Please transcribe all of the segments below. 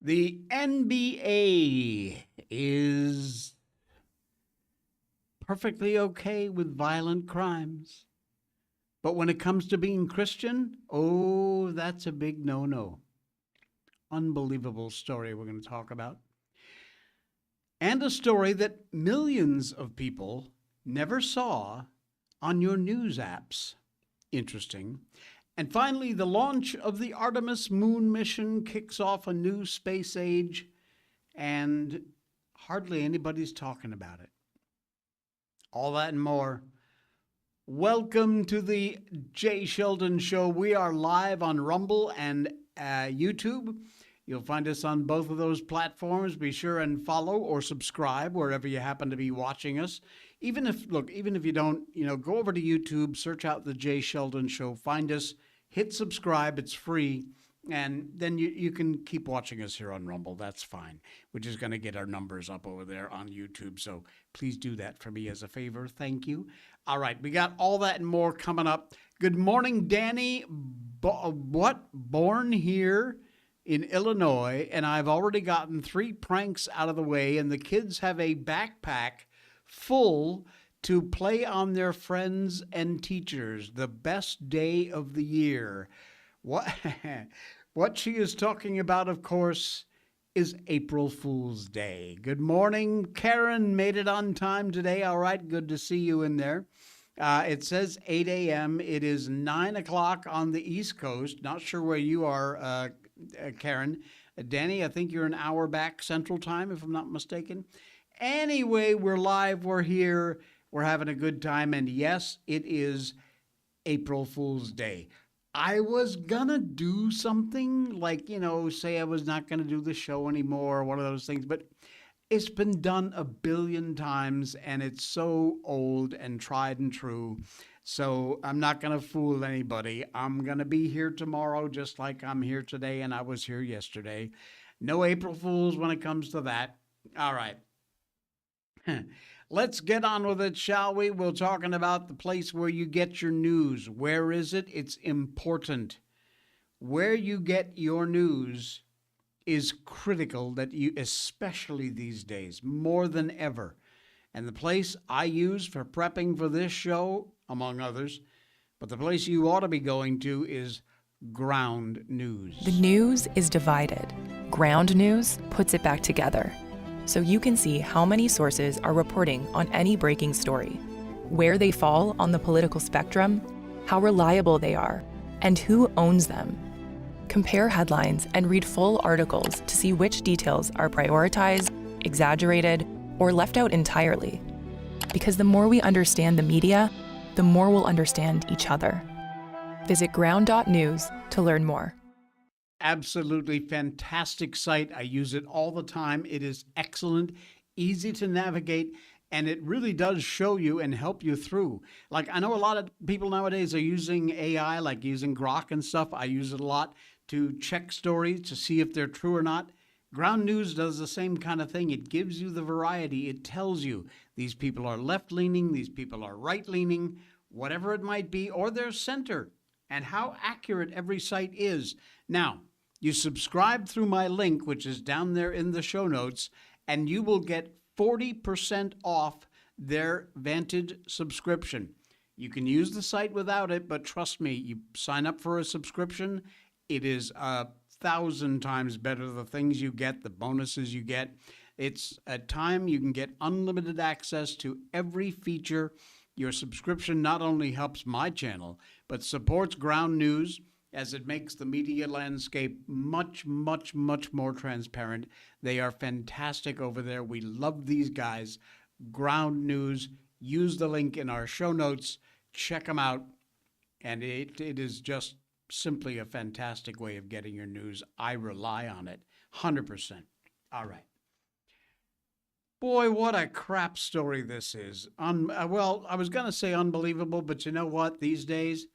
The NBA is perfectly okay with violent crimes. But when it comes to being Christian, oh, that's a big no-no. Unbelievable story we're going to talk about. And a story that millions of people never saw on your news apps. Interesting. And finally, the launch of the Artemis moon mission kicks off a new space age, and hardly anybody's talking about it. All that and more. Welcome to the Jay Sheldon Show. We are live on Rumble and YouTube. You'll find us on both of those platforms. Be sure and follow or subscribe wherever you happen to be watching us. Even if you don't, go over to YouTube, search out the Jay Sheldon Show, find us, hit subscribe. It's free. And then you can keep watching us here on Rumble. That's fine. We're just going to get our numbers up over there on YouTube. So please do that for me as a favor. Thank you. All right. We got all that and more coming up. Good morning, Danny. Born here in Illinois, and I've already gotten 3 pranks out of the way, and the kids have a backpack full to play on their friends and teachers. The best day of the year. What she is talking about, of course, is April Fool's Day. Good morning. Karen made it on time today. All right, good to see you in there. It says 8 a.m. It is 9 o'clock on the East Coast. Not sure where you are, Karen. Danny, I think you're an hour back Central Time, if I'm not mistaken. Anyway, we're live. We're here. We're having a good time. And yes, it is April Fool's Day. I was gonna do something like, say I was not gonna do the show anymore, one of those things, but it's been done a billion times and it's so old and tried and true. So I'm not gonna fool anybody. I'm gonna be here tomorrow just like I'm here today and I was here yesterday. No April Fools when it comes to that. All right. Let's get on with it, shall we? We're talking about the place where you get your news. Where is it? It's important. Where you get your news is critical, that you, especially these days, more than ever. And the place I use for prepping for this show, among others, but the place you ought to be going to is Ground News. The news is divided. Ground News puts it back together, so you can see how many sources are reporting on any breaking story, where they fall on the political spectrum, how reliable they are, and who owns them. Compare headlines and read full articles to see which details are prioritized, exaggerated, or left out entirely. Because the more we understand the media, the more we'll understand each other. Visit ground.news to learn more. Absolutely fantastic site. I use it all the time. It is excellent, easy to navigate, and it really does show you and help you through. Like, I know a lot of people nowadays are using AI, like using Grok and stuff. I use it a lot to check stories to see if they're true or not. Ground News does the same kind of thing. It gives you the variety. It tells you these people are left-leaning, these people are right-leaning, whatever it might be, or they're center, and how accurate every site is. Now, you subscribe through my link, which is down there in the show notes, and you will get 40% off their Vantage subscription. You can use the site without it, but trust me, you sign up for a subscription, it is 1,000 times better. The things you get, the bonuses you get. It's a time you can get unlimited access to every feature. Your subscription not only helps my channel, but supports Ground News, as it makes the media landscape much, much, much more transparent. They are fantastic over there. We love these guys. Ground News. Use the link in our show notes. Check them out. And it is just simply a fantastic way of getting your news. I rely on it 100%. All right. Boy, what a crap story this is. Well, I was going to say unbelievable, but you know what? These days,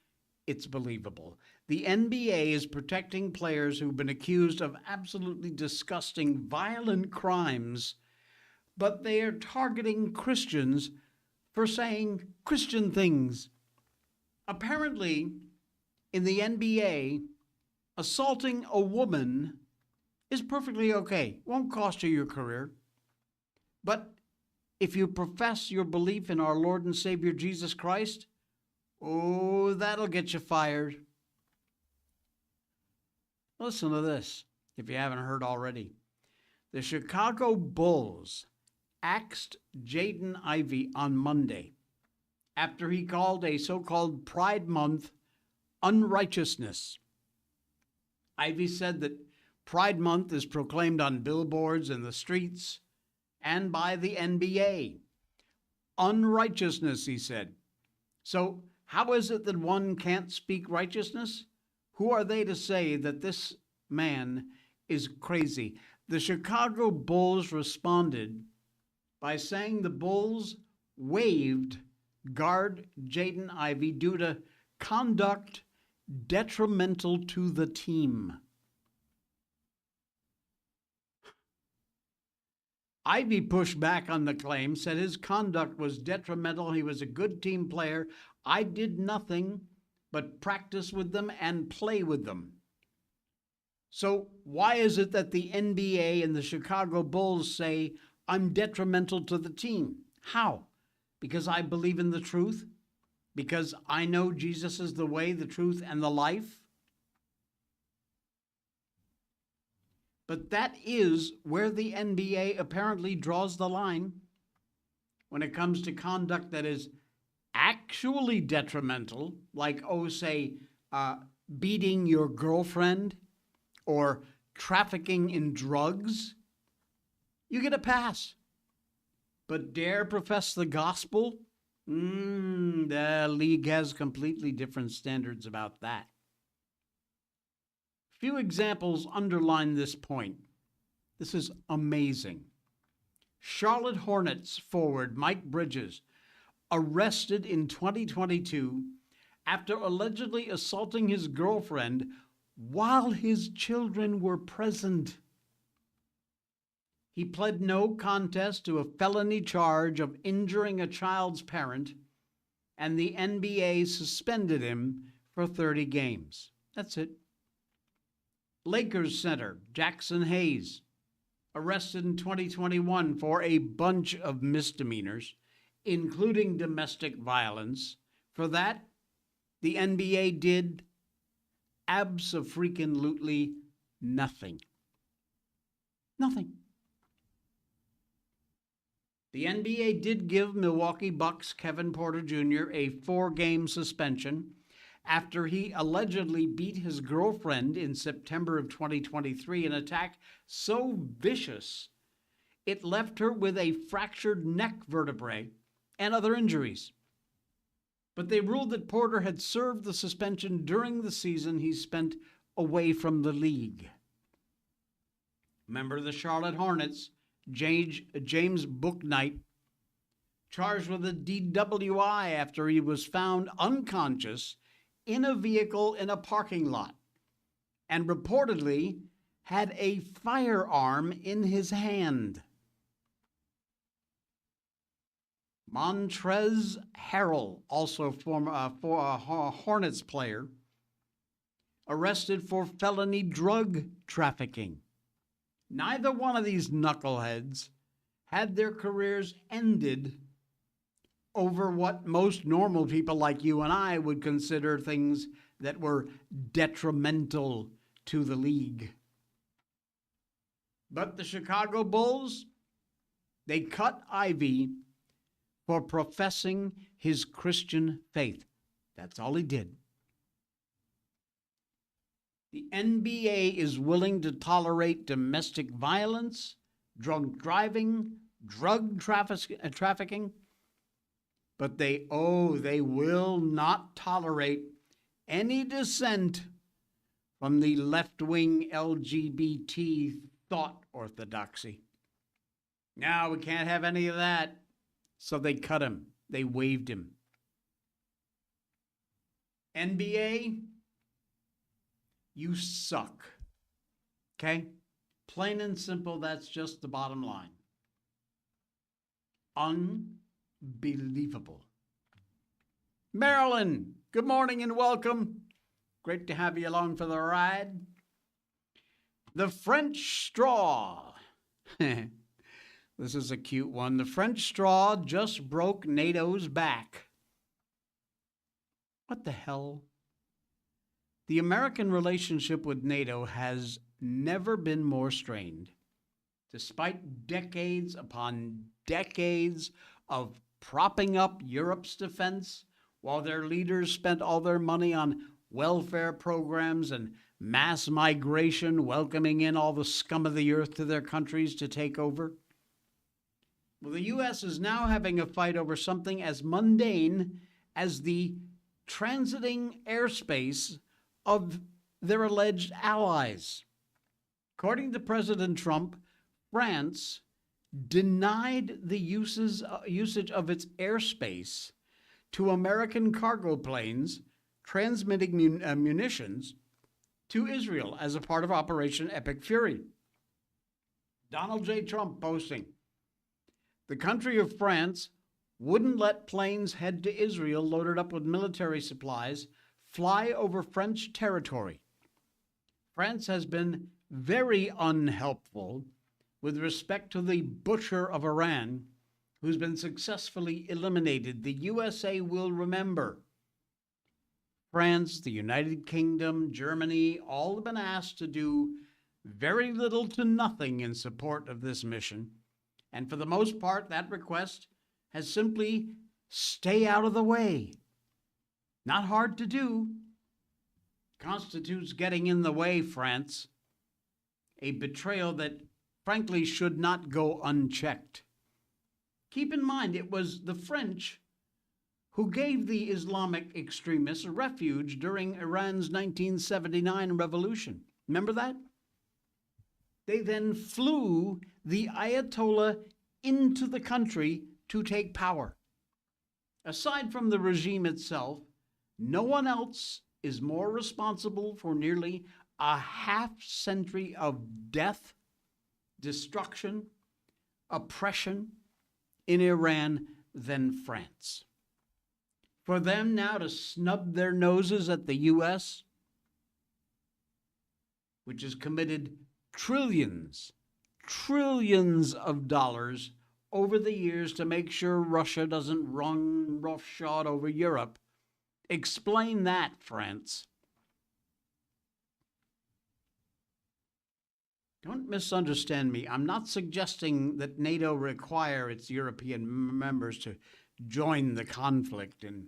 it's believable. The NBA is protecting players who've been accused of absolutely disgusting, violent crimes, but they are targeting Christians for saying Christian things. Apparently, in the NBA, assaulting a woman is perfectly okay. Won't cost you your career. But if you profess your belief in our Lord and Savior Jesus Christ, oh, that'll get you fired. Listen to this, if you haven't heard already. The Chicago Bulls axed Jaden Ivey on Monday after he called a so-called Pride Month unrighteousness. Ivey said that Pride Month is proclaimed on billboards in the streets and by the NBA. Unrighteousness, he said. So how is it that one can't speak righteousness? Who are they to say that this man is crazy? The Chicago Bulls responded by saying the Bulls waived guard Jaden Ivey due to conduct detrimental to the team. Ivey pushed back on the claim, said his conduct was detrimental. He was a good team player. I did nothing but practice with them and play with them. So why is it that the NBA and the Chicago Bulls say I'm detrimental to the team? How? Because I believe in the truth? Because I know Jesus is the way, the truth, and the life? But that is where the NBA apparently draws the line when it comes to conduct that is actually detrimental, like, beating your girlfriend or trafficking in drugs. You get a pass. But dare profess the gospel? The league has completely different standards about that. Few examples underline this point. This is amazing. Charlotte Hornets forward Mike Bridges arrested in 2022 after allegedly assaulting his girlfriend while his children were present. He pled no contest to a felony charge of injuring a child's parent, and the NBA suspended him for 30 games. That's it. Lakers center Jackson Hayes, arrested in 2021 for a bunch of misdemeanors, including domestic violence. For that, the NBA did abso-freaking-lutely nothing. Nothing. The NBA did give Milwaukee Bucks Kevin Porter Jr. a 4-game suspension after he allegedly beat his girlfriend in September of 2023, an attack so vicious it left her with a fractured neck vertebrae and other injuries. But they ruled that Porter had served the suspension during the season he spent away from the league. Member of the Charlotte Hornets, James Bouknight, charged with a DWI after he was found unconscious in a vehicle in a parking lot and reportedly had a firearm in his hand. Montrezl Harrell, also for a Hornets player, arrested for felony drug trafficking. Neither one of these knuckleheads had their careers ended over what most normal people like you and I would consider things that were detrimental to the league. But the Chicago Bulls, they cut Ivey for professing his Christian faith. That's all he did. The NBA is willing to tolerate domestic violence, drunk driving, drug trafficking, but they will not tolerate any dissent from the left-wing LGBT thought orthodoxy. No, we can't have any of that. So they cut him. They waived him. NBA, you suck. Okay? Plain and simple, that's just the bottom line. Unbelievable. Marilyn, good morning and welcome. Great to have you along for the ride. The French straw. This is a cute one. The French straw just broke NATO's back. What the hell? The American relationship with NATO has never been more strained. Despite decades upon decades of propping up Europe's defense, while their leaders spent all their money on welfare programs and mass migration, welcoming in all the scum of the earth to their countries to take over. Well, the U.S. is now having a fight over something as mundane as the transiting airspace of their alleged allies. According to President Trump, France denied the usage of its airspace to American cargo planes transmitting munitions to Israel as a part of Operation Epic Fury. Donald J. Trump posting, the country of France wouldn't let planes head to Israel loaded up with military supplies fly over French territory. France has been very unhelpful with respect to the butcher of Iran, who's been successfully eliminated. The USA will remember. France, the United Kingdom, Germany, all have been asked to do very little to nothing in support of this mission. And for the most part, that request has simply stay out of the way. Not hard to do. Constitutes getting in the way, France. A betrayal that, frankly, should not go unchecked. Keep in mind, it was the French who gave the Islamic extremists refuge during Iran's 1979 revolution. Remember that? They then flew the Ayatollah into the country to take power. Aside from the regime itself, no one else is more responsible for nearly a half-century of death, destruction, oppression in Iran than France. For them now to snub their noses at the U.S., which has committed trillions of dollars over the years to make sure Russia doesn't run roughshod over Europe. Explain that, France. Don't misunderstand me. I'm not suggesting that NATO require its European members to join the conflict in,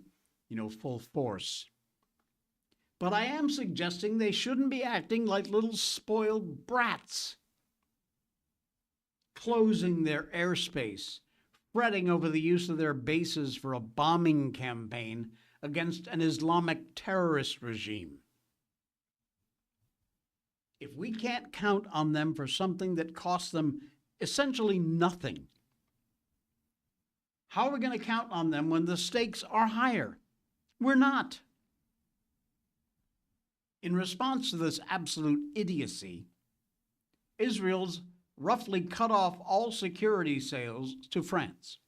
full force. But I am suggesting they shouldn't be acting like little spoiled brats, closing their airspace, fretting over the use of their bases for a bombing campaign against an Islamic terrorist regime. If we can't count on them for something that costs them essentially nothing, how are we going to count on them when the stakes are higher? We're not. In response to this absolute idiocy, Israel's roughly cut off all security sales to France,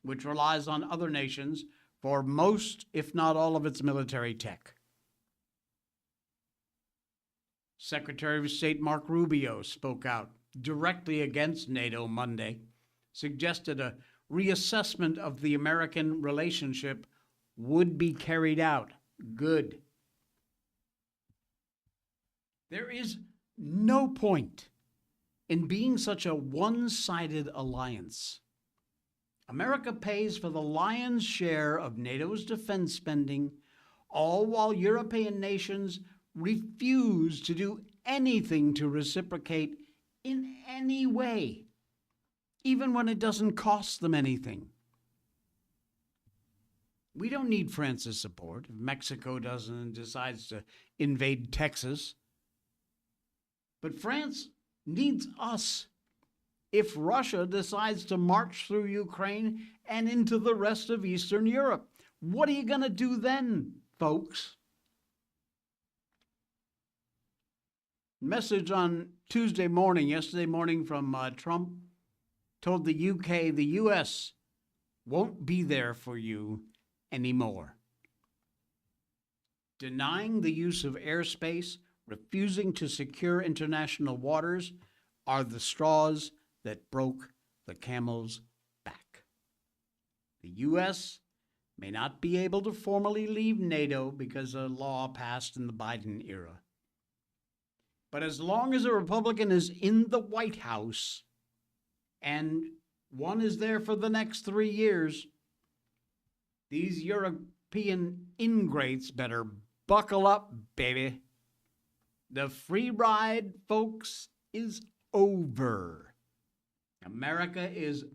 which relies on other nations for most, if not all, of its military tech. Secretary of State Mark Rubio spoke out directly against NATO Monday, suggested a reassessment of the American relationship would be carried out. Good. There is no point in being such a one-sided alliance. America pays for the lion's share of NATO's defense spending, all while European nations refuse to do anything to reciprocate in any way, even when it doesn't cost them anything. We don't need France's support if Mexico decides to invade Texas. But France needs us if Russia decides to march through Ukraine and into the rest of Eastern Europe. What are you going to do then, folks? Message on yesterday morning from Trump told the UK, the US won't be there for you anymore. Denying the use of airspace refusing to secure international waters are the straws that broke the camel's back. The U.S. may not be able to formally leave NATO because a law passed in the Biden era. But as long as a Republican is in the White House, and one is there for the next 3 years, these European ingrates better buckle up, baby. The free ride, folks, is over. America is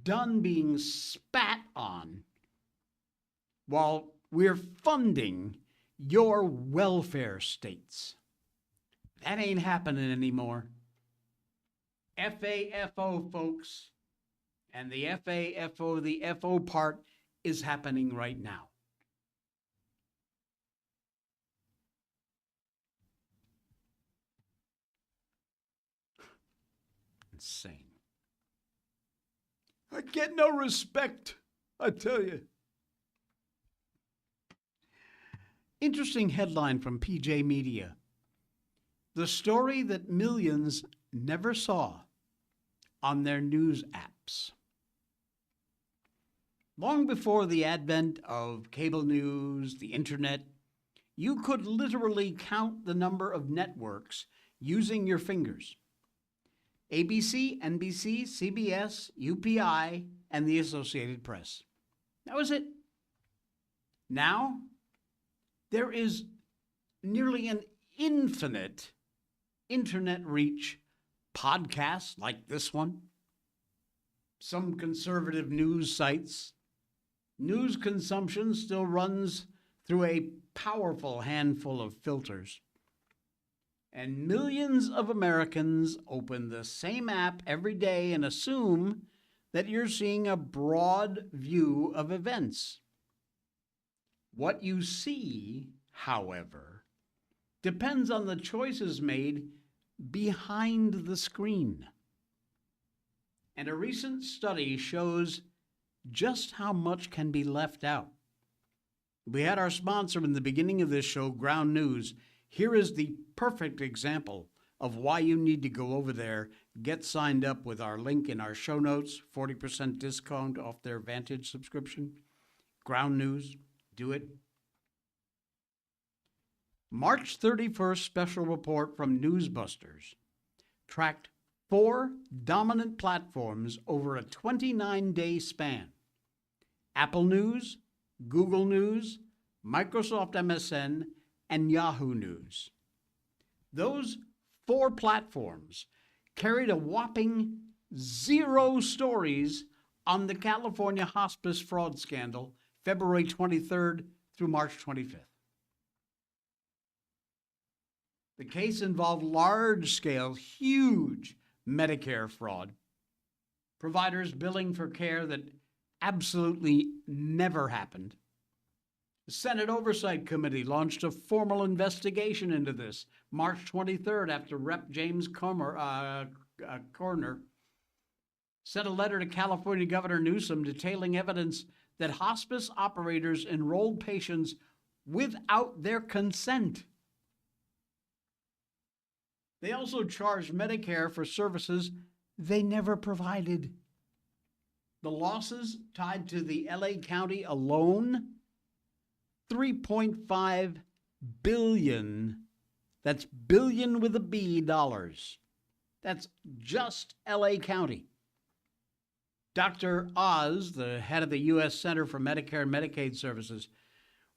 done being spat on while we're funding your welfare states. That ain't happening anymore. FAFO, folks. And the FAFO, the FO part, is happening right now. Insane. I get no respect, I tell you. Interesting headline from PJ Media. The story that millions never saw on their news apps. Long before the advent of cable news, the internet, you could literally count the number of networks using your fingers. ABC, NBC, CBS, UPI, and the Associated Press. That was it. Now, there is nearly an infinite internet reach podcasts like this one, some conservative news sites. News consumption still runs through a powerful handful of filters. And millions of Americans open the same app every day and assume that you're seeing a broad view of events. What you see, however, depends on the choices made behind the screen. And a recent study shows just how much can be left out. We had our sponsor in the beginning of this show, Ground News. Here is the perfect example of why you need to go over there, get signed up with our link in our show notes, 40% discount off their Vantage subscription. Ground News, do it. March 31st special report from Newsbusters tracked 4 dominant platforms over a 29-day span: Apple News, Google News, Microsoft MSN, and Yahoo News. Those 4 platforms carried a whopping 0 stories on the California hospice fraud scandal, February 23rd through March 25th. The case involved large-scale, huge Medicare fraud, providers billing for care that absolutely never happened. The Senate Oversight Committee launched a formal investigation into this March 23rd after Rep. James Coroner sent a letter to California Governor Newsom detailing evidence that hospice operators enrolled patients without their consent. They also charged Medicare for services they never provided. The losses tied to the LA County alone, $3.5 billion. That's billion with a B dollars. That's just LA County. Dr. Oz, the head of the U.S. Center for Medicare and Medicaid Services,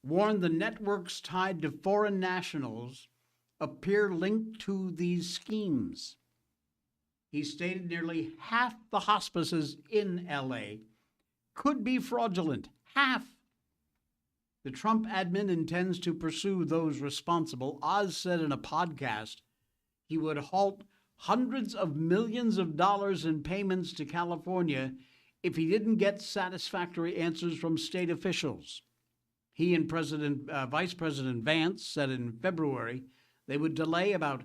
warned the networks tied to foreign nationals appear linked to these schemes. He stated nearly half the hospices in LA could be fraudulent. Half. The Trump admin intends to pursue those responsible. Oz said in a podcast he would halt hundreds of millions of dollars in payments to California if he didn't get satisfactory answers from state officials. He and Vice President Vance said in February they would delay about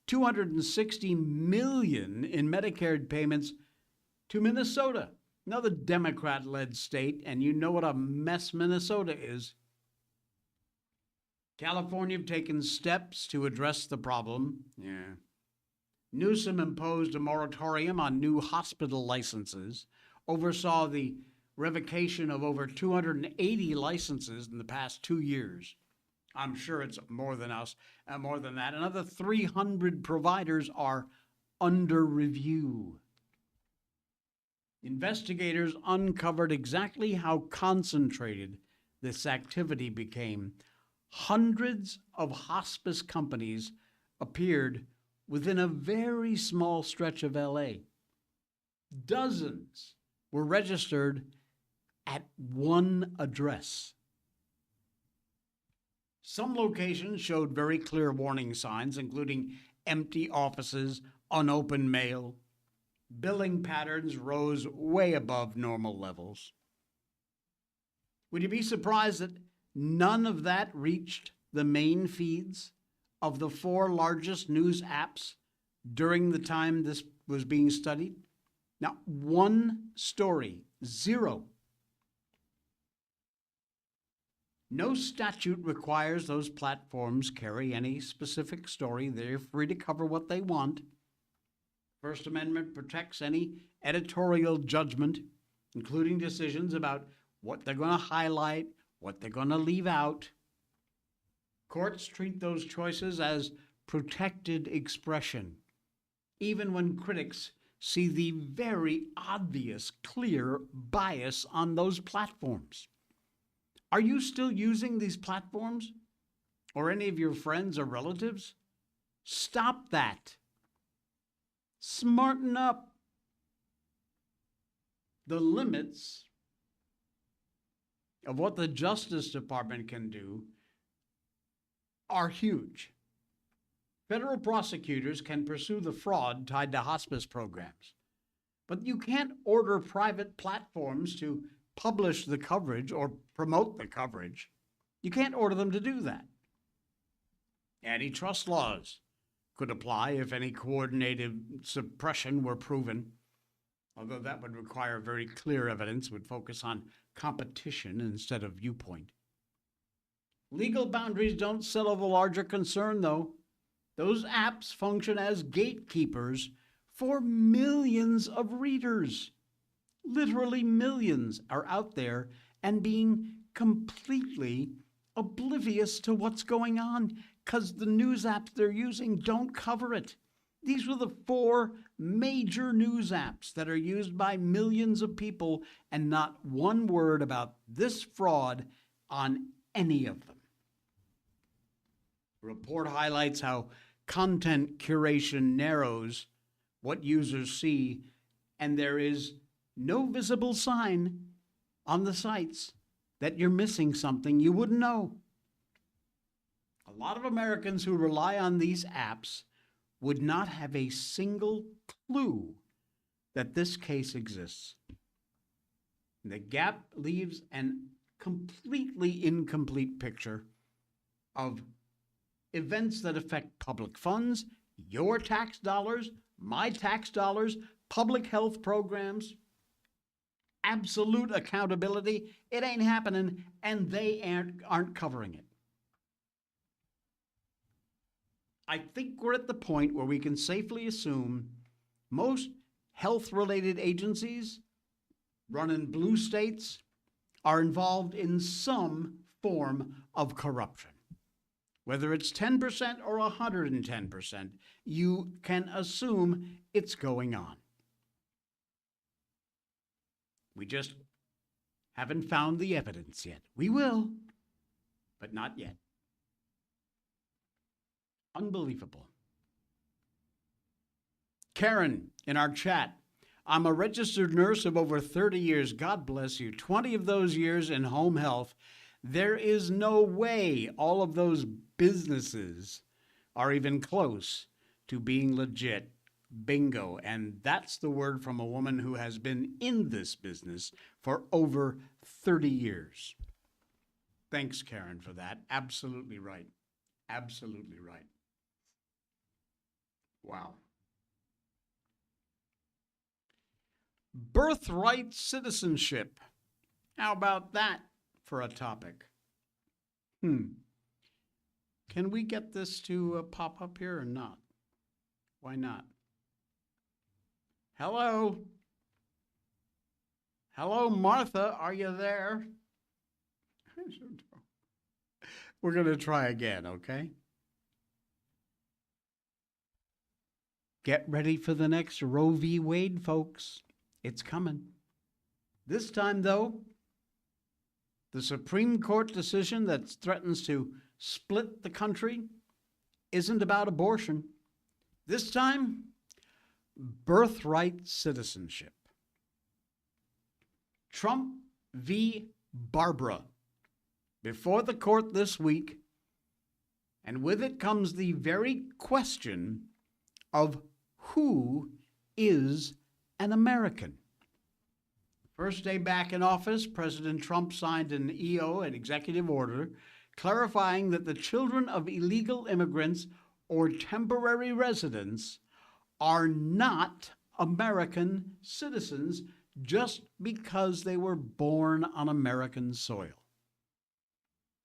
$260 million in Medicare payments to Minnesota, another Democrat-led state, and you know what a mess Minnesota is. California have taken steps to address the problem. Yeah. Newsom imposed a moratorium on new hospital licenses, oversaw the revocation of over 280 licenses in the past 2 years. I'm sure it's more than that. Another 300 providers are under review. Investigators uncovered exactly how concentrated this activity became. Hundreds of hospice companies appeared within a very small stretch of LA. Dozens were registered at one address. Some locations showed very clear warning signs, including empty offices, unopened mail. Billing patterns rose way above normal levels. Would you be surprised that none of that reached the main feeds of the 4 largest news apps during the time this was being studied? Not one story, 0. No statute requires those platforms carry any specific story. They're free to cover what they want. First Amendment protects any editorial judgment, including decisions about what they're going to highlight, what they're going to leave out. Courts treat those choices as protected expression, even when critics see the very obvious, clear bias on those platforms. Are you still using these platforms? Or any of your friends or relatives? Stop that. Smarten up. The limits of what the Justice Department can do are huge. Federal prosecutors can pursue the fraud tied to hospice programs, but you can't order private platforms to publish the coverage or promote the coverage. You can't order them to do that. Antitrust laws could apply if any coordinated suppression were proven, although that would require very clear evidence, would focus on competition instead of viewpoint. Legal boundaries don't settle the larger concern, though. Those apps function as gatekeepers for millions of readers. Literally millions are out there and being completely oblivious to what's going on because the news apps they're using don't cover it. These were the 4 major news apps that are used by millions of people, and not one word about this fraud on any of them. The report highlights how content curation narrows what users see, and there is no visible sign on the sites that you're missing something you wouldn't know. A lot of Americans who rely on these apps would not have a single clue that this case exists. The gap leaves an completely incomplete picture of events that affect public funds, your tax dollars, my tax dollars, public health programs. Absolute accountability. It ain't happening, and they aren't covering it. I think we're at the point where we can safely assume most health-related agencies run in blue states are involved in some form of corruption. Whether it's 10% or 110%, you can assume it's going on. We just haven't found the evidence yet. We will, but not yet. Unbelievable. Karen, in our chat, I'm a registered nurse of over 30 years. God bless you. 20 of those years in home health. There is no way all of those businesses are even close to being legit. Bingo. And that's the word from a woman who has been in this business for over 30 years. Thanks, Karen, for that. Absolutely right. Absolutely right. Wow. Birthright citizenship. How about that for a topic? Can we get this to pop up here or not? Why not? Hello? Hello, Martha, are you there? We're going to try again, okay? Get ready for the next Roe v. Wade, folks. It's coming. This time, though, the Supreme Court decision that threatens to split the country isn't about abortion. This time, birthright citizenship. Trump v. Barbara before the court this week, and with it comes the very question of who is an American. First day back in office, President Trump signed an executive order, clarifying that the children of illegal immigrants or temporary residents are not American citizens just because they were born on American soil.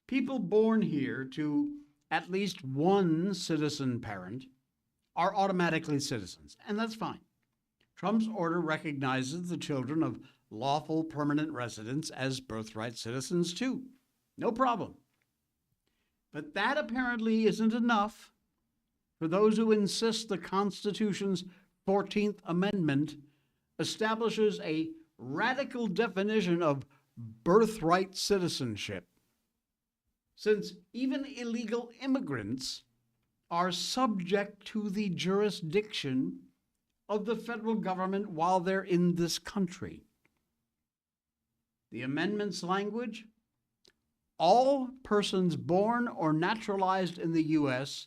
People born here to at least one citizen parent are automatically citizens, and that's fine. Trump's order recognizes the children of lawful permanent residents as birthright citizens too. No problem. But that apparently isn't enough for those who insist the Constitution's 14th Amendment establishes a radical definition of birthright citizenship, since even illegal immigrants are subject to the jurisdiction of the federal government while they're in this country. The amendment's language: all persons born or naturalized in the U.S.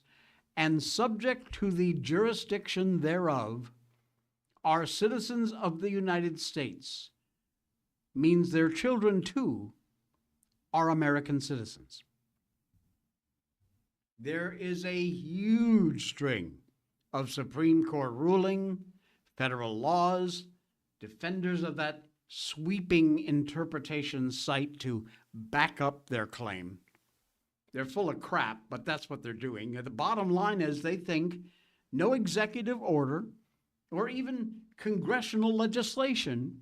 and subject to the jurisdiction thereof are citizens of the United States, means their children, too, are American citizens. There is a huge string of Supreme Court ruling, federal laws, defenders of that sweeping interpretation cite to back up their claim. They're full of crap, but that's what they're doing. The bottom line is they think no executive order or even congressional legislation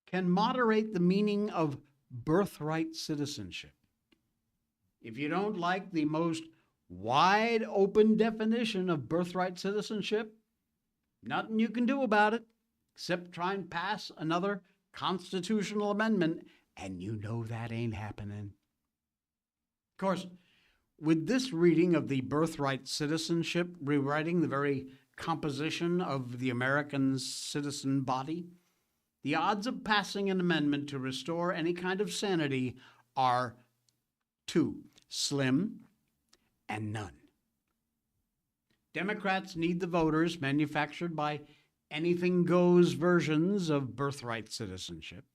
can moderate the meaning of birthright citizenship. If you don't like the most wide open definition of birthright citizenship, nothing you can do about it except try and pass another constitutional amendment, and you know that ain't happening. Of course, with this reading of the birthright citizenship rewriting the very composition of the American citizen body, the odds of passing an amendment to restore any kind of sanity are 2, slim and none. Democrats need the voters manufactured by anything goes versions of birthright citizenship.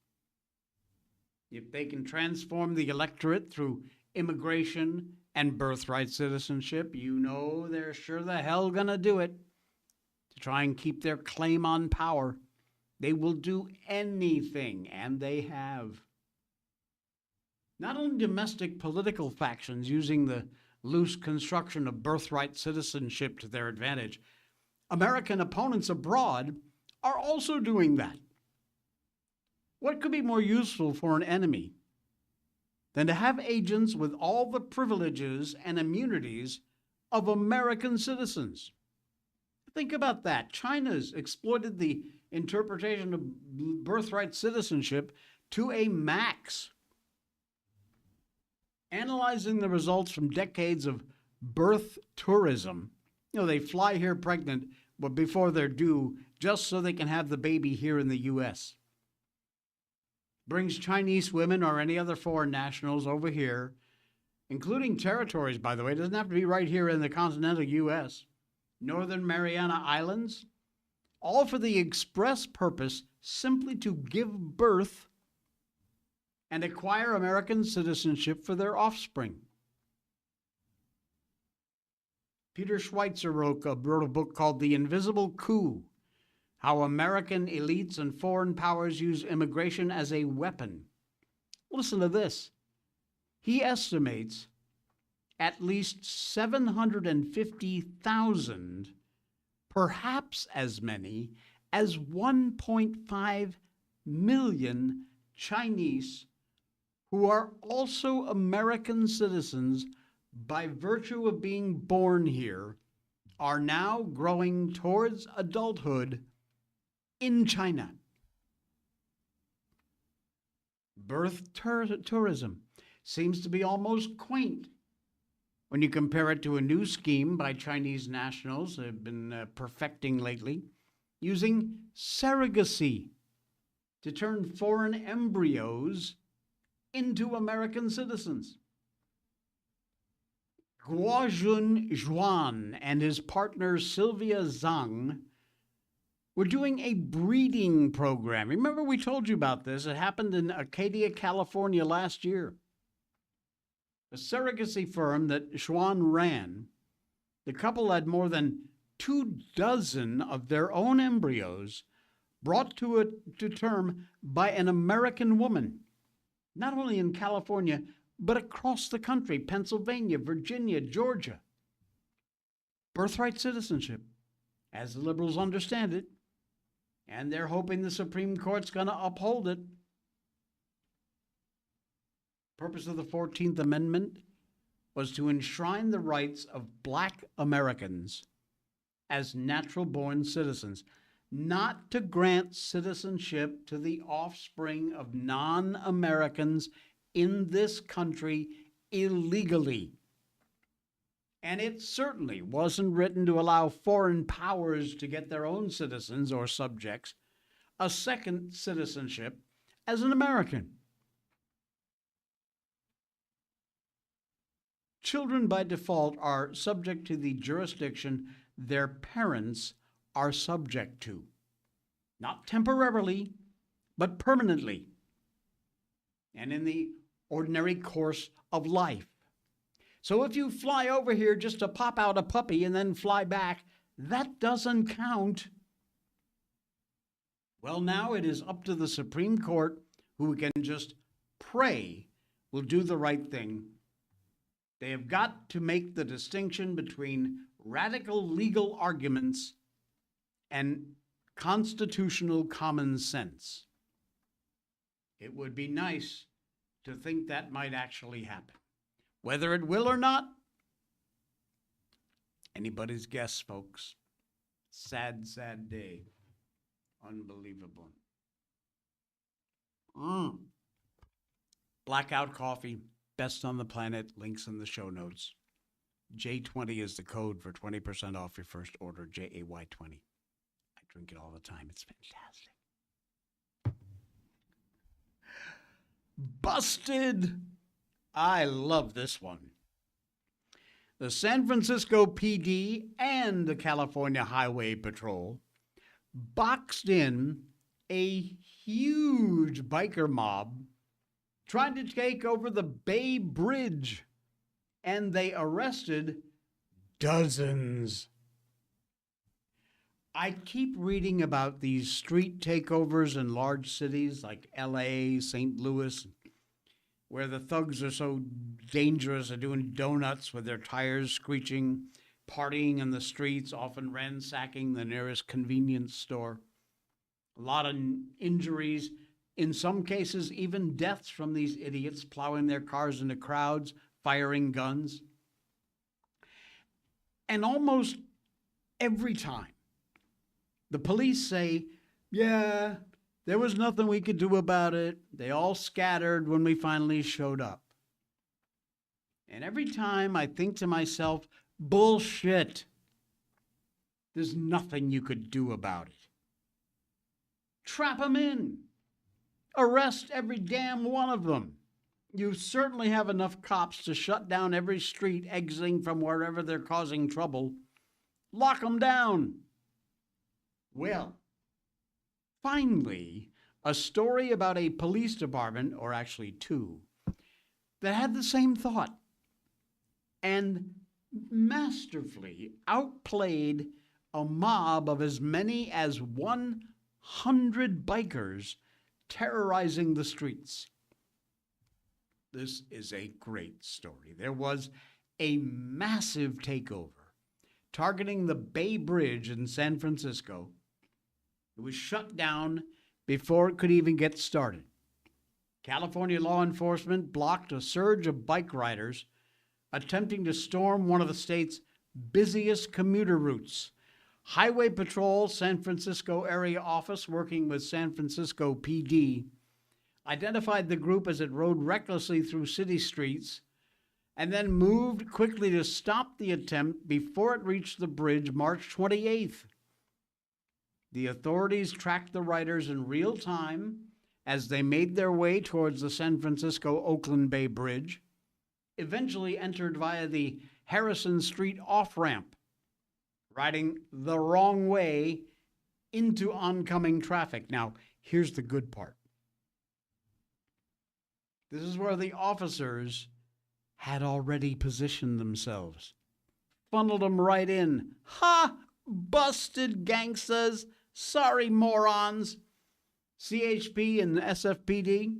If they can transform the electorate through immigration and birthright citizenship, you know they're sure the hell gonna do it to try and keep their claim on power. They will do anything, and they have. Not only domestic political factions using the loose construction of birthright citizenship to their advantage, American opponents abroad are also doing that. What could be more useful for an enemy than to have agents with all the privileges and immunities of American citizens? Think about that. China's exploited the interpretation of birthright citizenship to a max. Analyzing the results from decades of birth tourism, they fly here pregnant but before they're due just so they can have the baby here in the U.S. Brings Chinese women or any other foreign nationals over here, including territories, by the way. It doesn't have to be right here in the continental U.S. Northern Mariana Islands, all for the express purpose simply to give birth and acquire American citizenship for their offspring. Peter Schweitzer wrote a book called The Invisible Coup: How American Elites and Foreign Powers Use Immigration as a Weapon. Listen to this. He estimates at least 750,000, perhaps as many as 1.5 million Chinese who are also American citizens by virtue of being born here are now growing towards adulthood in China. Birth tourism seems to be almost quaint when you compare it to a new scheme by Chinese nationals that have been perfecting lately, using surrogacy to turn foreign embryos into American citizens. Guojun Zhuan and his partner Sylvia Zhang were doing a breeding program. Remember, we told you about this. It happened in Acadia, California last year. A surrogacy firm that Zhuan ran, the couple had more than 24 of their own embryos brought to term by an American woman, not only in California, but across the country, Pennsylvania, Virginia, Georgia. Birthright citizenship, as the liberals understand it, and they're hoping the Supreme Court's going to uphold it. Purpose of the 14th Amendment was to enshrine the rights of Black Americans as natural-born citizens, not to grant citizenship to the offspring of non-Americans in this country illegally. And it certainly wasn't written to allow foreign powers to get their own citizens or subjects a second citizenship as an American. Children by default are subject to the jurisdiction their parents are subject to, not temporarily, but permanently, and in the ordinary course of life. So if you fly over here just to pop out a puppy and then fly back, that doesn't count. Well, now it is up to the Supreme Court, who can just pray will do the right thing. They have got to make the distinction between radical legal arguments and constitutional common sense. It would be nice to think that might actually happen. Whether it will or not, anybody's guess, folks. Sad, sad day. Unbelievable. Blackout coffee, best on the planet. Links in the show notes. J20 is the code for 20% off your first order, JAY20. I drink it all the time. It's fantastic. Busted! I love this one. The San Francisco PD and the California Highway Patrol boxed in a huge biker mob trying to take over the Bay Bridge, and they arrested dozens. I keep reading about these street takeovers in large cities like LA, St. Louis, where the thugs are so dangerous, they're doing donuts with their tires screeching, partying in the streets, often ransacking the nearest convenience store. A lot of injuries, in some cases even deaths from these idiots plowing their cars into crowds, firing guns. And almost every time, the police say, yeah, there was nothing we could do about it. They all scattered when we finally showed up. And every time I think to myself, bullshit. There's nothing you could do about it. Trap them in. Arrest every damn one of them. You certainly have enough cops to shut down every street exiting from wherever they're causing trouble. Lock them down. Well, finally, a story about a police department, or actually two, that had the same thought and masterfully outplayed a mob of as many as 100 bikers terrorizing the streets. This is a great story. There was a massive takeover targeting the Bay Bridge in San Francisco. It was shut down before it could even get started. California law enforcement blocked a surge of bike riders attempting to storm one of the state's busiest commuter routes. Highway Patrol San Francisco area office, working with San Francisco PD, identified the group as it rode recklessly through city streets and then moved quickly to stop the attempt before it reached the bridge March 28th. The authorities tracked the riders in real time as they made their way towards the San Francisco-Oakland Bay Bridge, eventually entered via the Harrison Street off-ramp, riding the wrong way into oncoming traffic. Now, here's the good part. This is where the officers had already positioned themselves. Funneled them right in. Ha! Busted, gangsters! Sorry, morons! CHP and the SFPD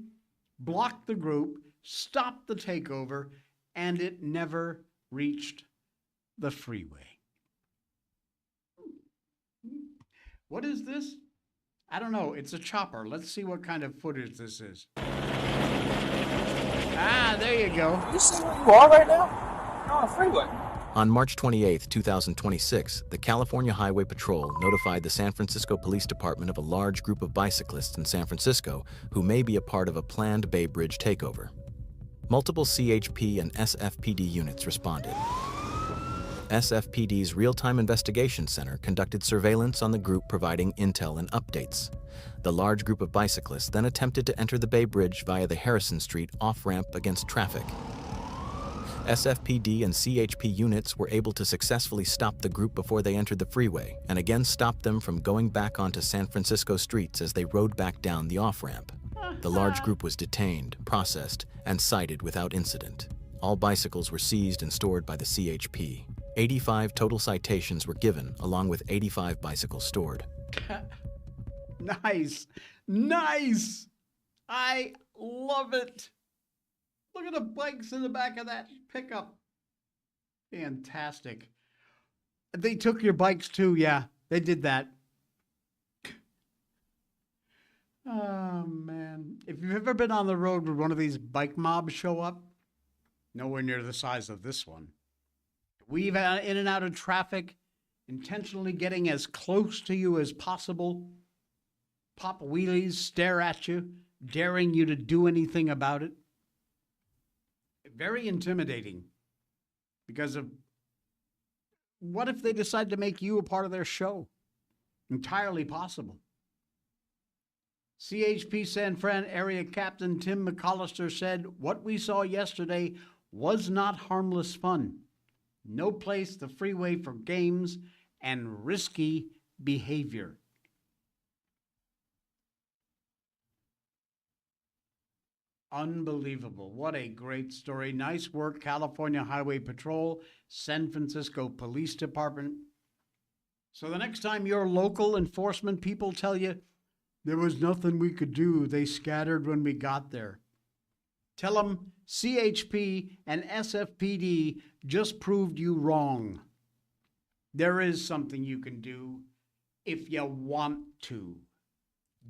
blocked the group, stopped the takeover, and it never reached the freeway. What is this? I don't know. It's a chopper. Let's see what kind of footage this is. Ah, there you go. You see where you are right now? You're on a freeway. On March 28, 2026, the California Highway Patrol notified the San Francisco Police Department of a large group of bicyclists in San Francisco who may be a part of a planned Bay Bridge takeover. Multiple CHP and SFPD units responded. SFPD's Real-Time Investigation Center conducted surveillance on the group, providing intel and updates. The large group of bicyclists then attempted to enter the Bay Bridge via the Harrison Street off-ramp against traffic. SFPD and CHP units were able to successfully stop the group before they entered the freeway, and again stopped them from going back onto San Francisco streets as they rode back down the off-ramp. The large group was detained, processed, and cited without incident. All bicycles were seized and stored by the CHP. 85 total citations were given, along with 85 bicycles stored. Nice. Nice. I love it. Look at the bikes in the back of that pickup. Fantastic. They took your bikes too. Yeah, they did that. Oh, man. If you've ever been on the road where one of these bike mobs show up, nowhere near the size of this one. Weave in and out of traffic, intentionally getting as close to you as possible, pop wheelies, stare at you, daring you to do anything about it. Very intimidating, because of what if they decide to make you a part of their show? Entirely possible. CHP San Fran Area Captain Tim McCollister said, "What we saw yesterday was not harmless fun. No place the freeway for games and risky behavior." Unbelievable. What a great story. Nice work, California Highway Patrol, San Francisco Police Department. So the next time your local enforcement people tell you, there was nothing we could do, they scattered when we got there, tell them CHP and SFPD just proved you wrong. There is something you can do if you want to.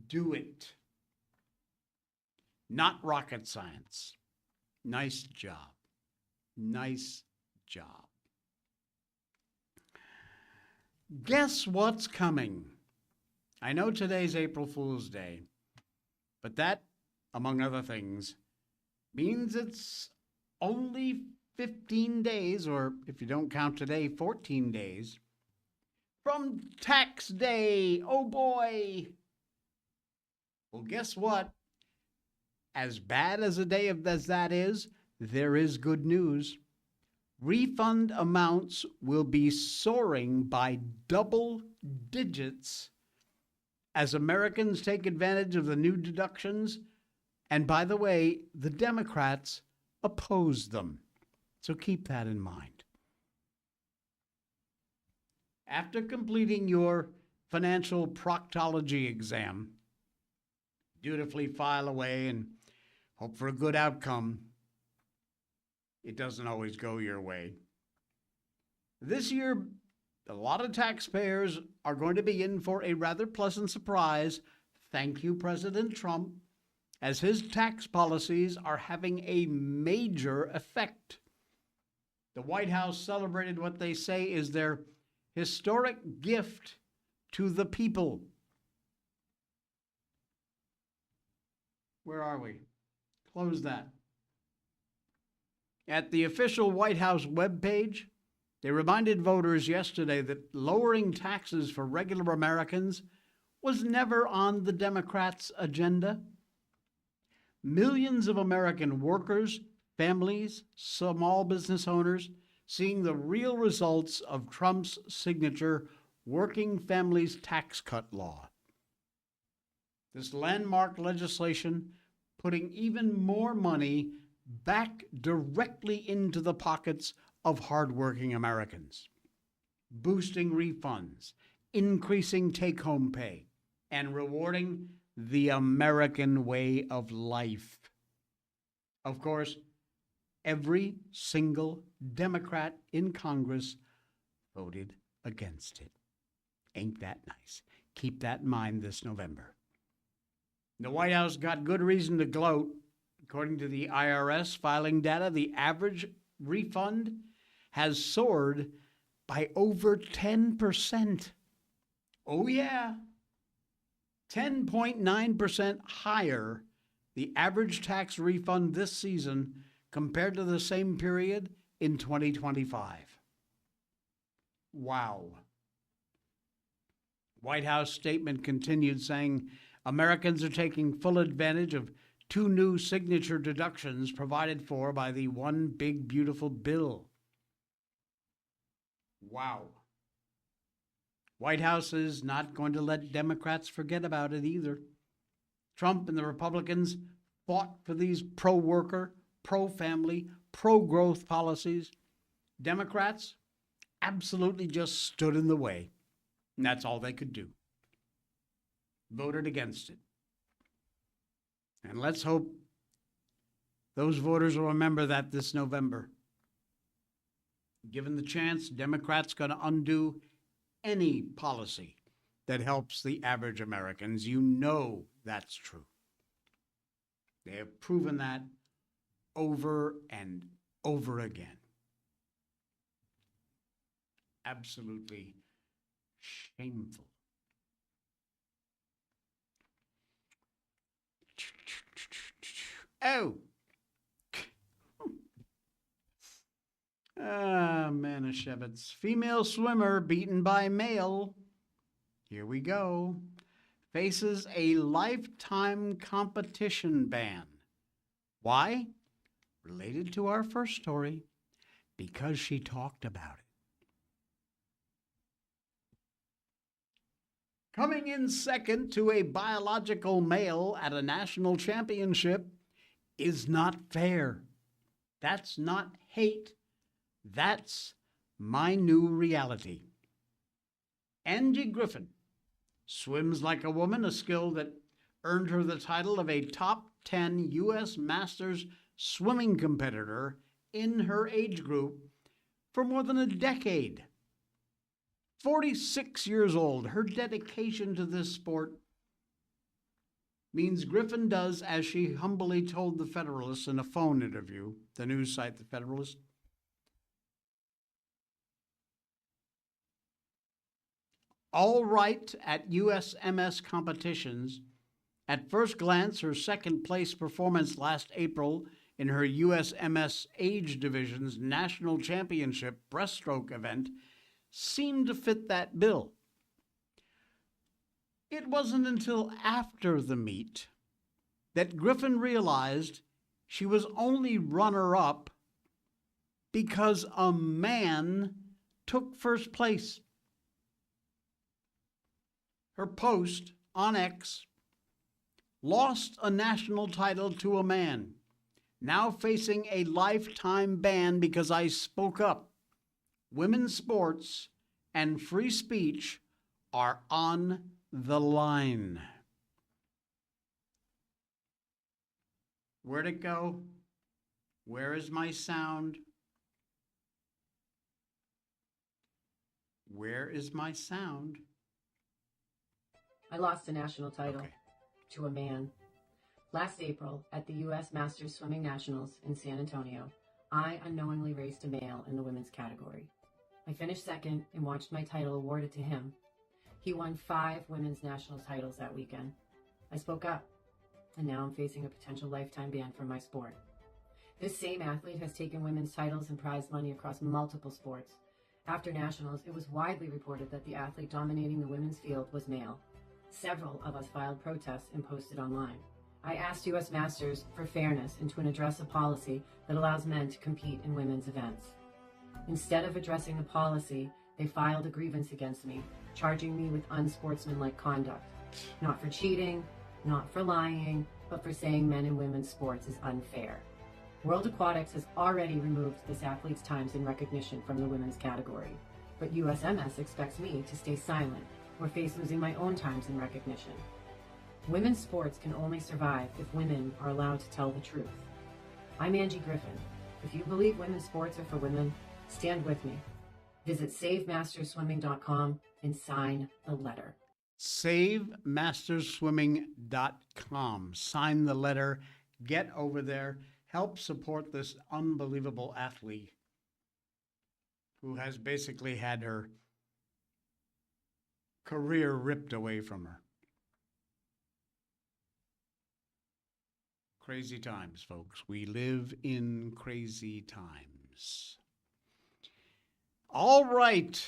Do it. Not rocket science. Nice job. Nice job. Guess what's coming? I know today's April Fool's Day, but that, among other things, means it's only 15 days, or if you don't count today, 14 days, from tax day. Oh boy. Well, guess what? As bad as a day as that is, there is good news. Refund amounts will be soaring by double digits as Americans take advantage of the new deductions. And by the way, the Democrats oppose them. So keep that in mind. After completing your financial proctology exam, dutifully file away and hope for a good outcome. it doesn't always go your way. This year, a lot of taxpayers are going to be in for a rather pleasant surprise. Thank you, President Trump, as his tax policies are having a major effect. The White House celebrated what they say is their historic gift to the people. Where are we? Close that. At the official White House webpage, they reminded voters yesterday that lowering taxes for regular Americans was never on the Democrats' agenda. Millions of American workers, families, small business owners seeing the real results of Trump's signature Working Families Tax Cut Law. This landmark legislation putting even more money back directly into the pockets of hardworking Americans, boosting refunds, increasing take-home pay, and rewarding the American way of life. Of course, every single Democrat in Congress voted against it. Ain't that nice? Keep that in mind this November. The White House got good reason to gloat. According to the IRS filing data, the average refund has soared by over 10%. Oh, yeah. 10.9% higher, the average tax refund this season compared to the same period in 2025. Wow. White House statement continued saying Americans are taking full advantage of two new signature deductions provided for by the One Big Beautiful Bill. Wow. White House is not going to let Democrats forget about it either. Trump and the Republicans fought for these pro-worker, pro-family, pro-growth policies. Democrats absolutely just stood in the way, and that's all they could do. Voted against it. And let's hope those voters will remember that this November. Given the chance, Democrats going to undo any policy that helps the average Americans. You know that's true. They have proven that over and over again. Absolutely shameful. Oh. Manischewitz. Female swimmer beaten by male. Here we go. Faces a lifetime competition ban. Why? Related to our first story. Because she talked about it. Coming in second to a biological male at a national championship is not fair. That's not hate. That's my new reality. Angie Griffin swims like a woman, a skill that earned her the title of a top 10 U.S. Masters swimming competitor in her age group for more than a decade. 46 years old, her dedication to this sport means Griffin does, as she humbly told the Federalist in a phone interview, the news site The Federalist, all right at USMS competitions. At first glance, her second place performance last April in her USMS age division's national championship breaststroke event seemed to fit that bill. It wasn't until after the meet that Griffin realized she was only runner-up because a man took first place. Her post on X lost a national title to a man, now facing a lifetime ban because I spoke up. Women's sports and free speech are on the line. Where'd it go? Where is my sound? Where is my sound? I lost a national title Okay. to a man. Last April, at the U.S. Masters Swimming Nationals in San Antonio, I unknowingly raced a male in the women's category. I finished second and watched my title awarded to him. He won 5 women's national titles that weekend. I spoke up, and now I'm facing a potential lifetime ban from my sport. This same athlete has taken women's titles and prize money across multiple sports. After nationals, it was widely reported that the athlete dominating the women's field was male. Several of us filed protests and posted online. I asked U.S. Masters for fairness and to address a policy that allows men to compete in women's events. Instead of addressing the policy, they filed a grievance against me, charging me with unsportsmanlike conduct. Not for cheating, not for lying, but for saying men and women's sports is unfair. World Aquatics has already removed this athlete's times in recognition from the women's category, but USMS expects me to stay silent or face losing my own times in recognition. Women's sports can only survive if women are allowed to tell the truth. I'm Angie Griffin. If you believe women's sports are for women, stand with me. Visit SaveMastersSwimming.com and sign the letter. SaveMastersSwimming.com. Sign the letter. Get over there. Help support this unbelievable athlete who has basically had her career ripped away from her. Crazy times, folks. We live in crazy times. All right.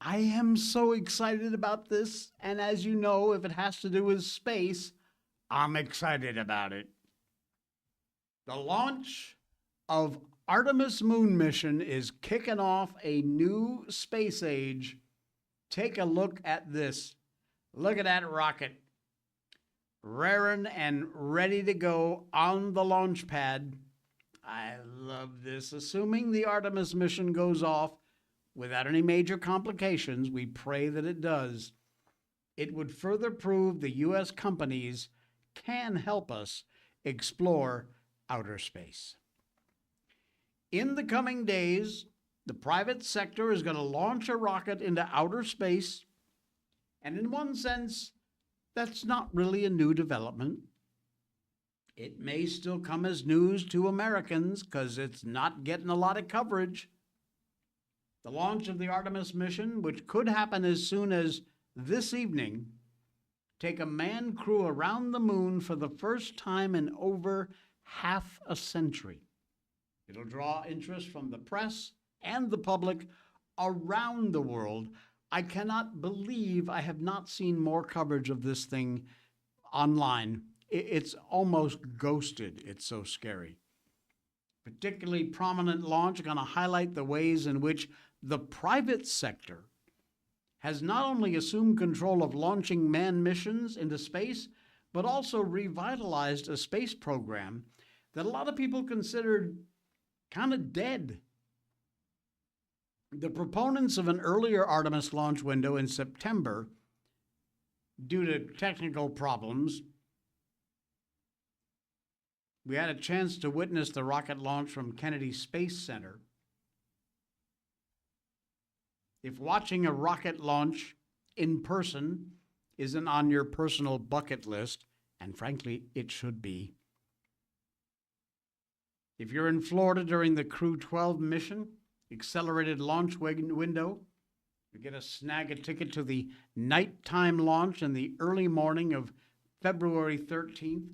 I am so excited about this. And as you know, if it has to do with space, I'm excited about it. The launch of Artemis moon mission is kicking off a new space age. Take a look at this. Look at that rocket. Raring and ready to go on the launch pad. I love this. Assuming the Artemis mission goes off without any major complications, we pray that it does. It would further prove the U.S. companies can help us explore outer space. In the coming days, the private sector is going to launch a rocket into outer space, and in one sense, that's not really a new development. It may still come as news to Americans because it's not getting a lot of coverage. The launch of the Artemis mission, which could happen as soon as this evening, take a manned crew around the moon for the first time in over half a century. It'll draw interest from the press and the public around the world. I cannot believe I have not seen more coverage of this thing online. It's almost ghosted. It's so scary. Particularly prominent launch going to highlight the ways in which the private sector has not only assumed control of launching manned missions into space, but also revitalized a space program that a lot of people considered kind of dead. The proponents of an earlier Artemis launch window in September, due to technical problems, we had a chance to witness the rocket launch from Kennedy Space Center. If watching a rocket launch in person isn't on your personal bucket list, and frankly, it should be, if you're in Florida during the Crew 12 mission, accelerated launch window, you snag a ticket to the nighttime launch in the early morning of February 13th.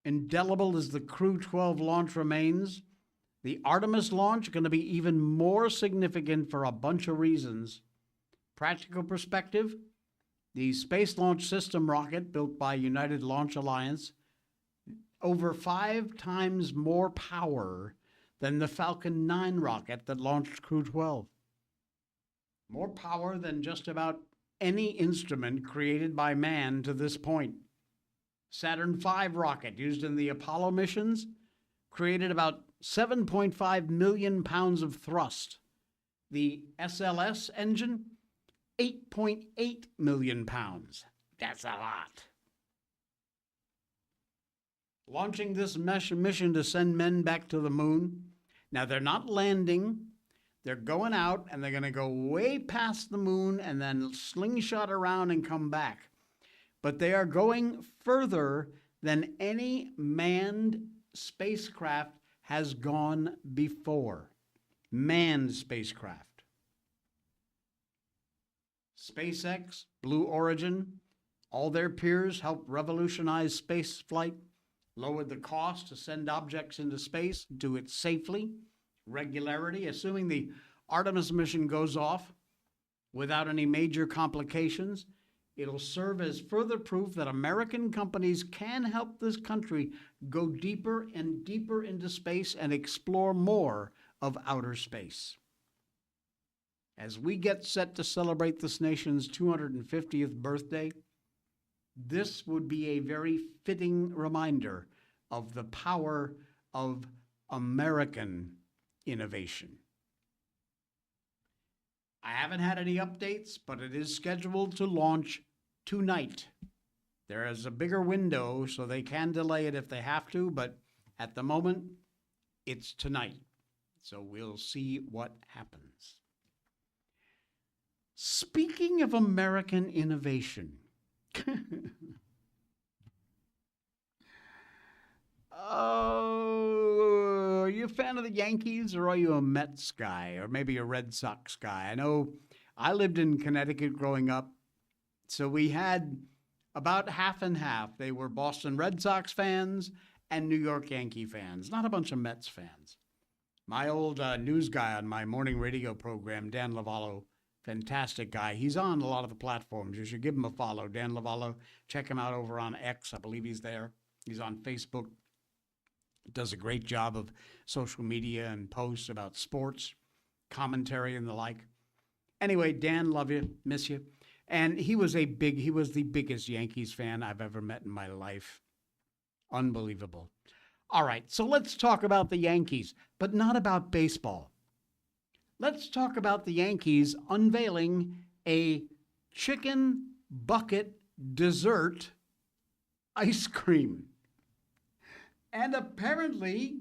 Indelible as the Crew 12 launch remains, the Artemis launch is going to be even more significant for a bunch of reasons. Practical perspective, the Space Launch System rocket built by United Launch Alliance, over 5 times more power than the Falcon 9 rocket that launched Crew 12. More power than just about any instrument created by man to this point. Saturn V rocket used in the Apollo missions created about 7.5 million pounds of thrust. The SLS engine, 8.8 million pounds. That's a lot. launching this mission to send men back to the moon. Now, they're not landing. They're going out, and they're going to go way past the moon and then slingshot around and come back. But they are going further than any manned spacecraft has gone before. Manned spacecraft. SpaceX, Blue Origin, all their peers helped revolutionize space flight, lowered the cost to send objects into space, do it safely, regularity, assuming the Artemis mission goes off without any major complications. It'll serve as further proof that American companies can help this country go deeper and deeper into space and explore more of outer space. As we get set to celebrate this nation's 250th birthday, this would be a very fitting reminder of the power of American innovation. I haven't had any updates, but it is scheduled to launch tonight. There is a bigger window, so they can delay it if they have to, but at the moment, it's tonight. So we'll see what happens. Speaking of American innovation, oh, are you a fan of the Yankees, or are you a Mets guy, or maybe a Red Sox guy? I know I lived in Connecticut growing up, so we had about half and half. They were Boston Red Sox fans and New York Yankee fans, not a bunch of Mets fans. My old news guy on my morning radio program, Dan Lavallo, fantastic guy. He's on a lot of the platforms. You should give him a follow. Dan Lavallo, check him out over on X. I believe he's there. He's on Facebook. Does a great job of social media and posts about sports, commentary and the like. Anyway, Dan, love you, miss you. And he was the biggest Yankees fan I've ever met in my life. Unbelievable. All right, so let's talk about the Yankees, but not about baseball. Let's talk about the Yankees unveiling a chicken bucket dessert ice cream. And apparently,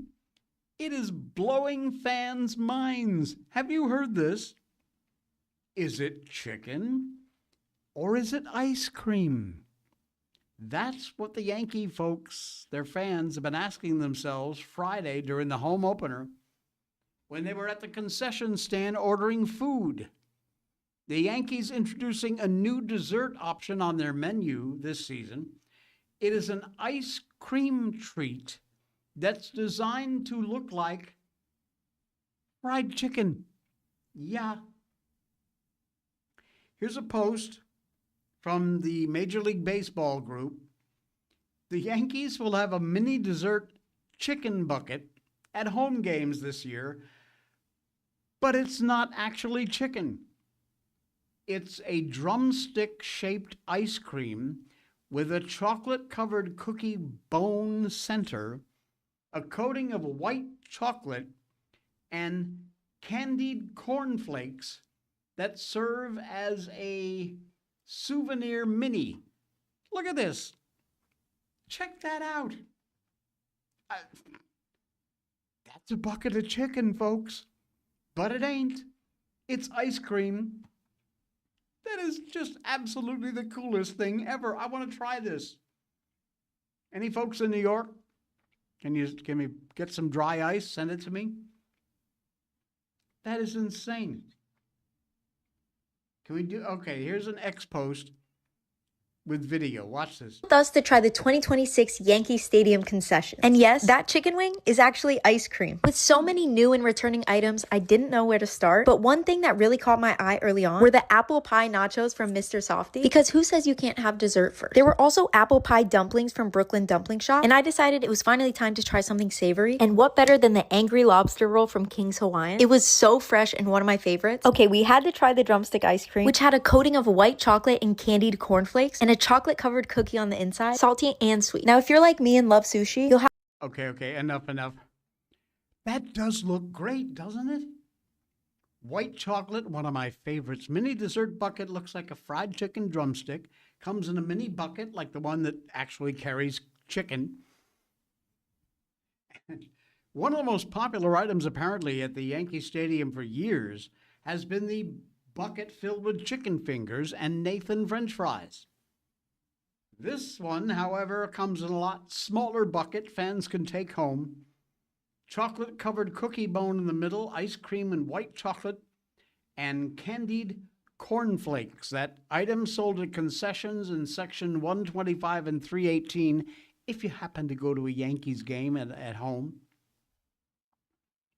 it is blowing fans' minds. Have you heard this? Is it chicken or is it ice cream? That's what the Yankee folks, their fans, have been asking themselves Friday during the home opener when they were at the concession stand ordering food. The Yankees introducing a new dessert option on their menu this season. It is an ice cream treat that's designed to look like fried chicken. Yeah. Here's a post from the Major League Baseball group. The Yankees will have a mini dessert chicken bucket at home games this year, but it's not actually chicken. It's a drumstick-shaped ice cream with a chocolate-covered cookie bone center, a coating of white chocolate, and candied cornflakes that serve as a souvenir mini. Look at this. Check that out. That's a bucket of chicken, folks. But it ain't. It's ice cream. That is just absolutely the coolest thing ever. I want to try this. Any folks in New York? Can we get some dry ice? Send it to me. That is insane. Can we do? Okay, here's an X post with video. Watch this. Us to try the 2026 Yankee Stadium concession. And yes, that chicken wing is actually ice cream. With so many new and returning items, I didn't know where to start. But one thing that really caught my eye early on were the apple pie nachos from Mr. Softy. Because who says you can't have dessert first? There were also apple pie dumplings from Brooklyn Dumpling Shop. And I decided it was finally time to try something savory. And what better than the Angry Lobster roll from King's Hawaiian? It was so fresh and one of my favorites. Okay, we had to try the drumstick ice cream, which had a coating of white chocolate and candied cornflakes and a chocolate-covered cookie on the inside, salty and sweet. Now, if you're like me and love sushi, you'll have... Okay, enough. That does look great, doesn't it? White chocolate, one of my favorites. Mini dessert bucket looks like a fried chicken drumstick. Comes in a mini bucket like the one that actually carries chicken. One of the most popular items, apparently, at the Yankee Stadium for years has been the bucket filled with chicken fingers and Nathan French fries. This one, however, comes in a lot smaller bucket fans can take home. Chocolate-covered cookie bone in the middle, ice cream and white chocolate, and candied cornflakes. That item sold at concessions in section 125 and 318 if you happen to go to a Yankees game at home.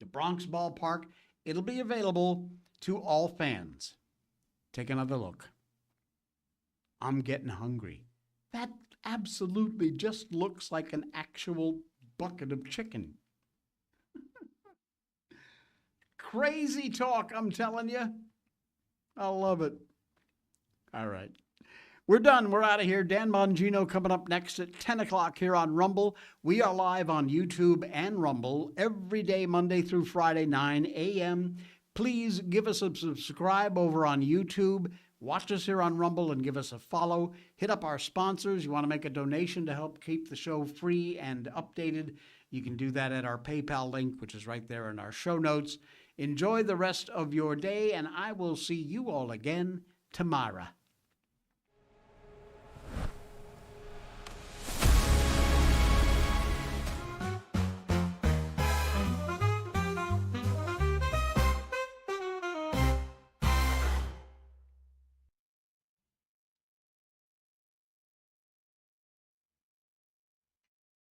The Bronx Ballpark, it'll be available to all fans. Take another look. I'm getting hungry. That absolutely just looks like an actual bucket of chicken. Crazy talk, I'm telling you. I love it. All right. We're done. We're out of here. Dan Bongino coming up next at 10 o'clock here on Rumble. We are live on YouTube and Rumble every day, Monday through Friday, 9 a.m. Please give us a subscribe over on YouTube. Watch us here on Rumble and give us a follow. Hit up our sponsors. You want to make a donation to help keep the show free and updated, you can do that at our PayPal link, which is right there in our show notes. Enjoy the rest of your day, and I will see you all again tomorrow.